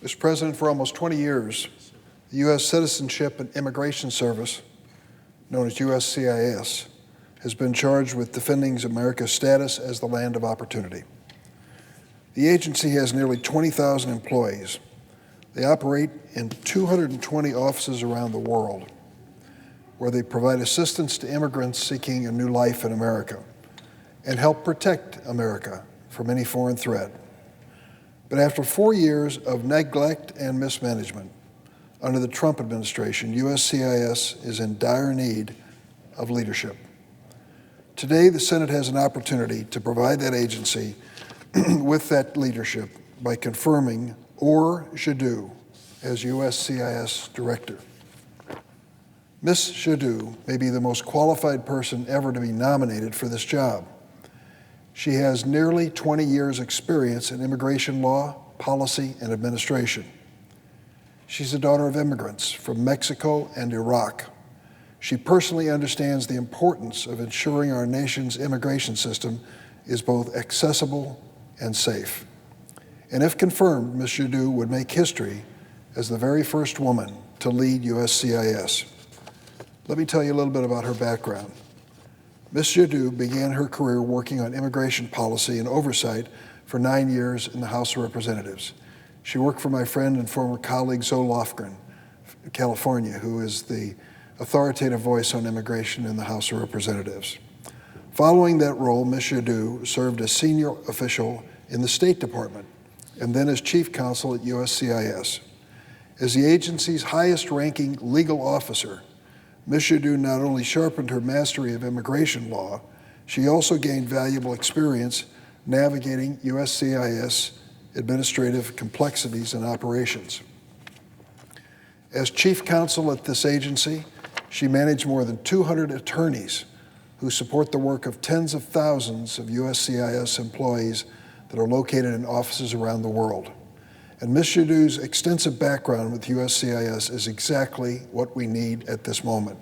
Mr. President, for almost 20 years, the U.S. Citizenship and Immigration Service, known as USCIS, has been charged with defending America's status as the land of opportunity. The agency has nearly 20,000 employees. They operate in 220 offices around the world, where they provide assistance to immigrants seeking a new life in America and help protect America from any foreign threat. But after 4 years of neglect and mismanagement under the Trump administration, USCIS is in dire need of leadership. Today, the Senate has an opportunity to provide that agency with that leadership by confirming Jaddou as USCIS Director. Ms. Jaddou may be the most qualified person ever to be nominated for this job. She has nearly 20 years' experience in immigration law, policy, and administration. She's the daughter of immigrants from Mexico and Iraq. She personally understands the importance of ensuring our nation's immigration system is both accessible and safe. And if confirmed, Ms. Jaddou would make history as the very first woman to lead USCIS. Let me tell you a little bit about her background. Ms. Jaddou began her career working on immigration policy and oversight for 9 years in the House of Representatives. She worked for my friend and former colleague Zoe Lofgren, California, who is the authoritative voice on immigration in the House of Representatives. Following that role, Ms. Jaddou served as senior official in the State Department and then as chief counsel at USCIS. As the agency's highest-ranking legal officer, Ms. Jaddou not only sharpened her mastery of immigration law, she also gained valuable experience navigating USCIS administrative complexities and operations. As chief counsel at this agency, she managed more than 200 attorneys who support the work of tens of thousands of USCIS employees that are located in offices around the world. And Ms. Jaddou's extensive background with USCIS is exactly what we need at this moment.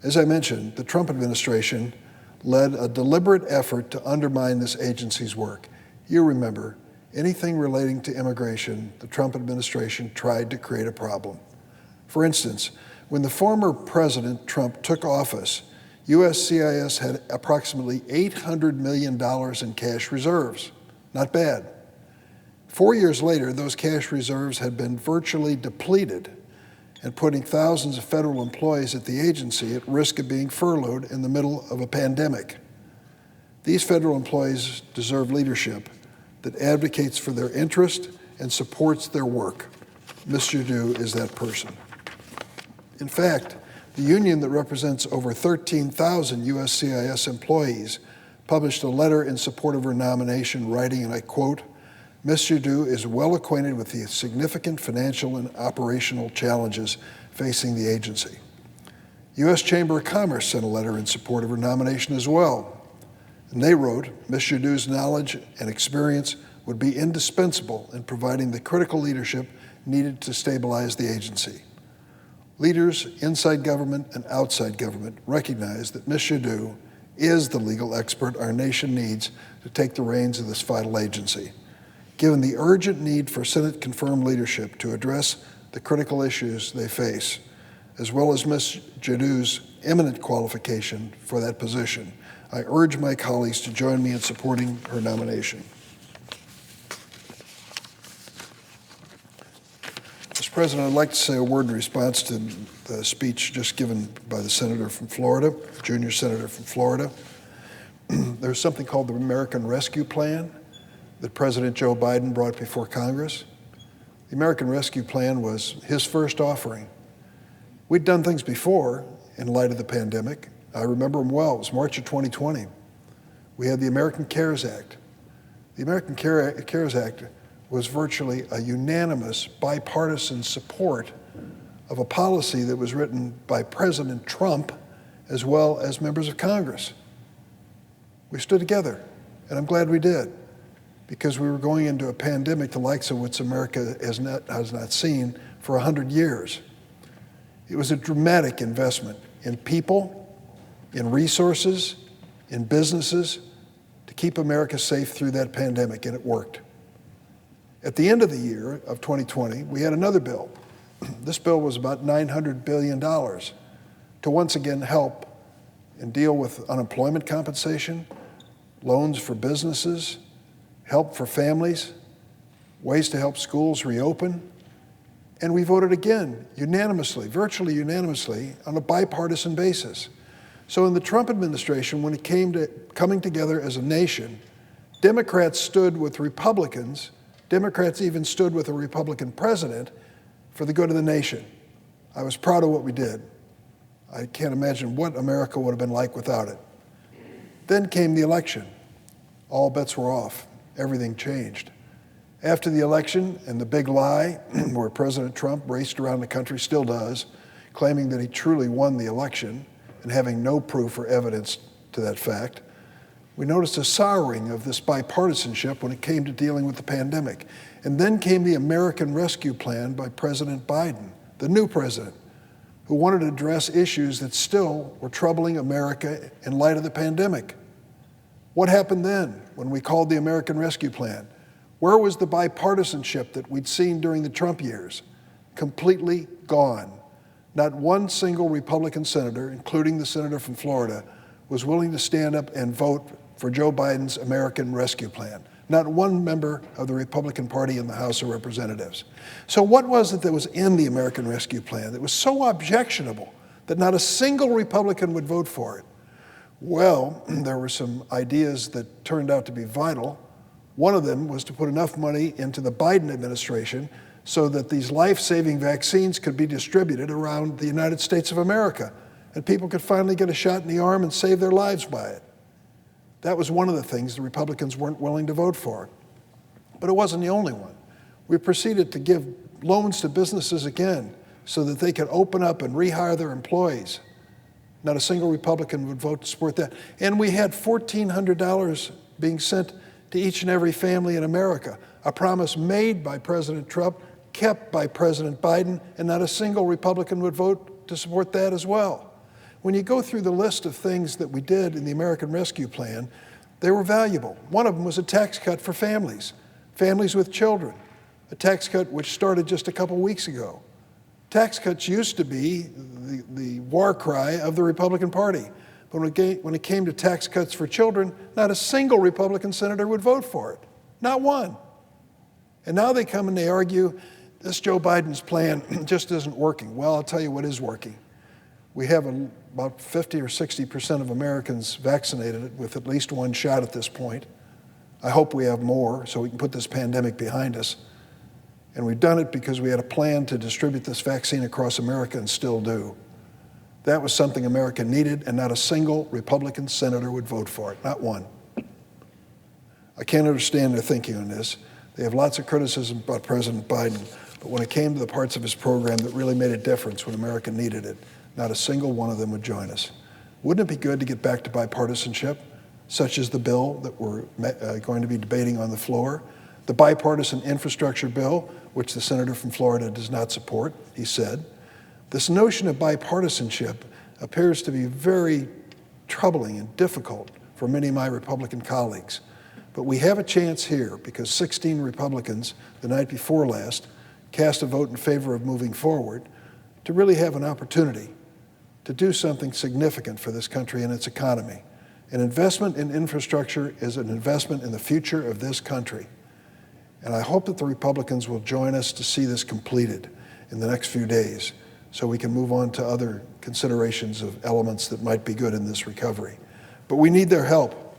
As I mentioned, the Trump administration led a deliberate effort to undermine this agency's work. You remember, anything relating to immigration, the Trump administration tried to create a problem. For instance, when the former President Trump took office, USCIS had approximately $800 million in cash reserves. Not bad. 4 years later, those cash reserves had been virtually depleted and putting thousands of federal employees at the agency at risk of being furloughed in the middle of a pandemic. These federal employees deserve leadership that advocates for their interest and supports their work. Ms. Jaddou is that person. In fact, the union that represents over 13,000 USCIS employees published a letter in support of her nomination, writing, and I quote, "Ms. Jaddou is well acquainted with the significant financial and operational challenges facing the agency." U.S. Chamber of Commerce sent a letter in support of her nomination as well. And they wrote, "Ms. Jaddou's knowledge and experience would be indispensable in providing the critical leadership needed to stabilize the agency." Leaders inside government and outside government recognize that Ms. Jaddou is the legal expert our nation needs to take the reins of this vital agency. Given the urgent need for Senate-confirmed leadership to address the critical issues they face, as well as Ms. Jaddou's eminent qualification for that position, I urge my colleagues to join me in supporting her nomination. Mr. President, I'd like to say a word in response to the speech just given by the senator from Florida, junior senator from Florida. There's something called the American Rescue Plan that President Joe Biden brought before Congress. The American Rescue Plan was his first offering. We'd done things before in light of the pandemic. I remember them well. It was March of 2020. We had the American CARES Act. The American CARES Act was virtually a unanimous bipartisan support of a policy that was written by President Trump as well as members of Congress. We stood together, and I'm glad we did, because we were going into a pandemic the likes of which America has not seen for 100 years. It was a dramatic investment in people, in resources, in businesses, to keep America safe through that pandemic, and it worked. At the end of the year of 2020, we had another bill. This bill was about $900 billion to once again help and deal with unemployment compensation, loans for businesses, help for families, ways to help schools reopen. And we voted again unanimously, virtually unanimously, on a bipartisan basis. So in the Trump administration, when it came to coming together as a nation, Democrats stood with Republicans. Democrats even stood with a Republican president for the good of the nation. I was proud of what we did. I can't imagine what America would have been like without it. Then came the election. All bets were off. Everything changed. After the election and the big lie, where President Trump raced around the country, still does, claiming that he truly won the election and having no proof or evidence to that fact, we noticed a souring of this bipartisanship when it came to dealing with the pandemic. And then came the American Rescue Plan by President Biden, the new president, who wanted to address issues that still were troubling America in light of the pandemic. What happened then when we called the American Rescue Plan? Where was the bipartisanship that we'd seen during the Trump years? Completely gone. Not one single Republican senator, including the senator from Florida, was willing to stand up and vote for Joe Biden's American Rescue Plan. Not one member of the Republican Party in the House of Representatives. So what was it that was in the American Rescue Plan that was so objectionable that not a single Republican would vote for it? Well, there were some ideas that turned out to be vital. One of them was to put enough money into the Biden administration so that these life-saving vaccines could be distributed around the United States of America, and people could finally get a shot in the arm and save their lives by it. That was one of the things the Republicans weren't willing to vote for. But it wasn't the only one. We proceeded to give loans to businesses again so that they could open up and rehire their employees. Not a single Republican would vote to support that. And we had $1,400 being sent to each and every family in America, a promise made by President Trump, kept by President Biden, and not a single Republican would vote to support that as well. When you go through the list of things that we did in the American Rescue Plan, they were valuable. One of them was a tax cut for families with children, a tax cut which started just a couple weeks ago. Tax cuts used to be the war cry of the Republican Party. But when it came to tax cuts for children, not a single Republican senator would vote for it. Not one. And now they come and they argue, this Joe Biden's plan just isn't working. Well, I'll tell you what is working. We have about 50 or 60% of Americans vaccinated with at least one shot at this point. I hope we have more so we can put this pandemic behind us. And we've done it because we had a plan to distribute this vaccine across America and still do. That was something America needed, and not a single Republican senator would vote for it, not one. I can't understand their thinking on this. They have lots of criticism about President Biden, but when it came to the parts of his program that really made a difference when America needed it, not a single one of them would join us. Wouldn't it be good to get back to bipartisanship, such as the bill that we're going to be debating on the floor? The bipartisan infrastructure bill, which the senator from Florida does not support, he said. This notion of bipartisanship appears to be very troubling and difficult for many of my Republican colleagues. But we have a chance here because 16 Republicans the night before last cast a vote in favor of moving forward to really have an opportunity to do something significant for this country and its economy. An investment in infrastructure is an investment in the future of this country. And I hope that the Republicans will join us to see this completed in the next few days so we can move on to other considerations of elements that might be good in this recovery. But we need their help.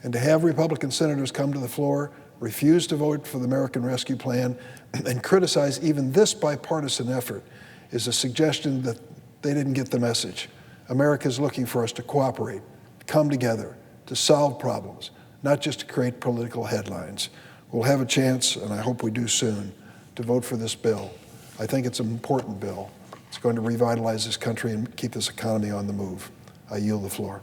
And to have Republican senators come to the floor, refuse to vote for the American Rescue Plan, and criticize even this bipartisan effort is a suggestion that they didn't get the message. America is looking for us to cooperate, come together, to solve problems, not just to create political headlines. We'll have a chance, and I hope we do soon, to vote for this bill. I think it's an important bill. It's going to revitalize this country and keep this economy on the move. I yield the floor.